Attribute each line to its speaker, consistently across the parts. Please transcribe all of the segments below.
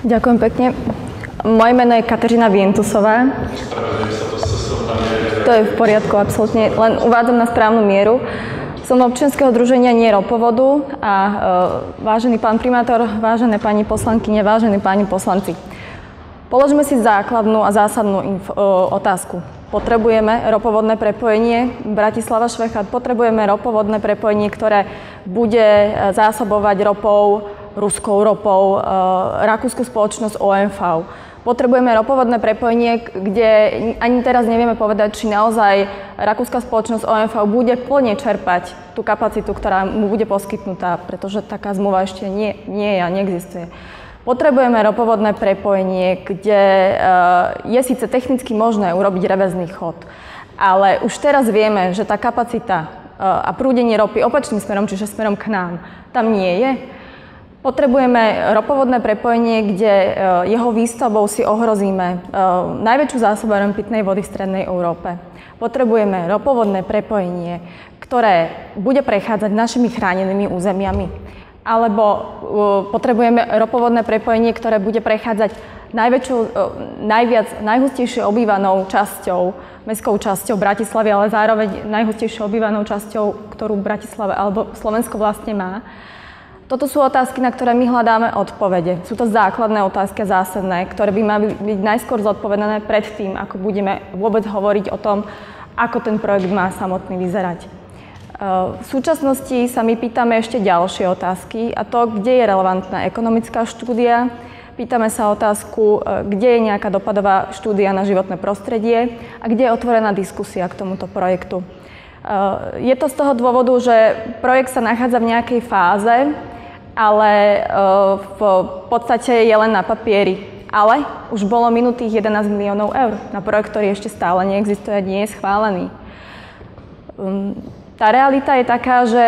Speaker 1: Ďakujem pekne. Moje meno je Kateřina Vientusová. To je v poriadku, absolútne. Len uvádzam na správnu mieru. Som občianskeho združenia Nie ropovodu a vážený pán primátor, vážené pani poslankyne, vážení páni poslanci. Položme si základnú a zásadnú otázku. Potrebujeme ropovodné prepojenie Bratislava-Švechat, potrebujeme ropovodné prepojenie, ktoré bude zásobovať ropou, ruskou ropou, rakúsku spoločnosť OMV. Potrebujeme ropovodné prepojenie, kde ani teraz nevieme povedať, či naozaj rakúska spoločnosť OMV bude plne čerpať tú kapacitu, ktorá mu bude poskytnutá, pretože taká zmluva ešte nie je a neexistuje. Potrebujeme ropovodné prepojenie, kde je síce technicky možné urobiť reverzný chod, ale už teraz vieme, že tá kapacita a prúdenie ropy opačným smerom, čiže smerom k nám, tam nie je. Potrebujeme ropovodné prepojenie, kde jeho výstavbou si ohrozíme najväčšiu zásobárnu pitnej vody v strednej Európe. Potrebujeme ropovodné prepojenie, ktoré bude prechádzať našimi chránenými územiami. Alebo potrebujeme ropovodné prepojenie, ktoré bude prechádzať najhustejšie obývanou časťou, mestskou časťou Bratislavy, ale zároveň najhustejšie obývanou časťou, ktorú Bratislava alebo Slovensko vlastne má. Toto sú otázky, na ktoré my hľadáme odpovede. Sú to základné otázky a zásadné, ktoré by mali byť najskôr zodpovedané pred tým, ako budeme vôbec hovoriť o tom, ako ten projekt má samotný vyzerať. V súčasnosti sa my pýtame ešte ďalšie otázky, a to, kde je relevantná ekonomická štúdia. Pýtame sa otázku, kde je nejaká dopadová štúdia na životné prostredie a kde je otvorená diskusia k tomuto projektu. Je to z toho dôvodu, že projekt sa nachádza v nejakej fáze, ale v podstate je len na papieri. Ale už bolo minutých 11 miliónov eur na projekt, ktorý ešte stále neexistuje a nie je schválený. Tá realita je taká, že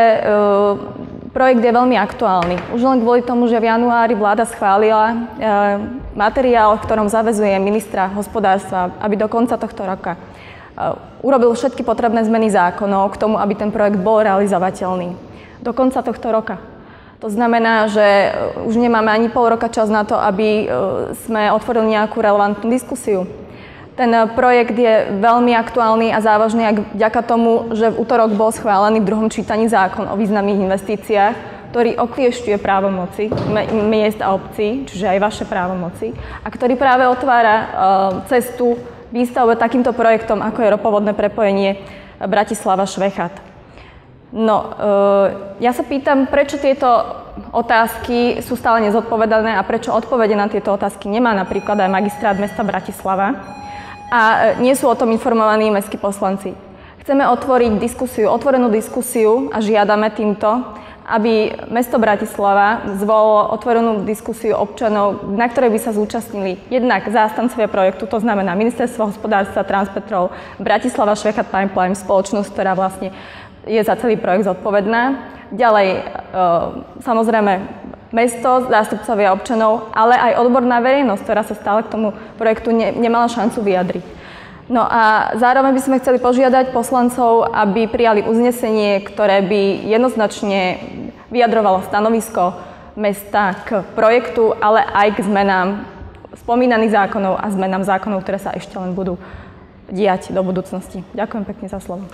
Speaker 1: projekt je veľmi aktuálny. Už len kvôli tomu, že v januári vláda schválila materiál, v ktorom zaväzuje ministra hospodárstva, aby do konca tohto roka urobil všetky potrebné zmeny zákonov k tomu, aby ten projekt bol realizovateľný. Do konca tohto roka. To znamená, že už nemáme ani pol roka čas na to, aby sme otvorili nejakú relevantnú diskusiu. Ten projekt je veľmi aktuálny a závažný aj vďaka tomu, že v utorok bol schválený v druhom čítaní zákon o významných investíciách, ktorý okliešťuje právomoci miest a obcí, čiže aj vaše právomoci, a ktorý práve otvára cestu výstavbe takýmto projektom, ako je ropovodné prepojenie Bratislava-Švechat. No, ja sa pýtam, prečo tieto otázky sú stále nezodpovedané a prečo odpovede na tieto otázky nemá napríklad aj magistrát mesta Bratislava a nie sú o tom informovaní mestskí poslanci. Chceme otvoriť otvorenú diskusiu a žiadame týmto, aby mesto Bratislava zvolilo otvorenú diskusiu občanov, na ktorej by sa zúčastnili jednak zástancovia projektu, to znamená Ministerstvo hospodárstva, Transpetrol, Bratislava-Švechat Pipeline, spoločnosť, ktorá vlastne je za celý projekt zodpovedná. Ďalej, samozrejme, mesto, zástupcovia občanov, ale aj odborná verejnosť, ktorá sa stále k tomu projektu nemala šancu vyjadriť. No a zároveň by sme chceli požiadať poslancov, aby prijali uznesenie, ktoré by jednoznačne vyjadrovalo stanovisko mesta k projektu, ale aj k zmenám spomínaných zákonov a zmenám zákonov, ktoré sa ešte len budú diať do budúcnosti. Ďakujem pekne za slovo.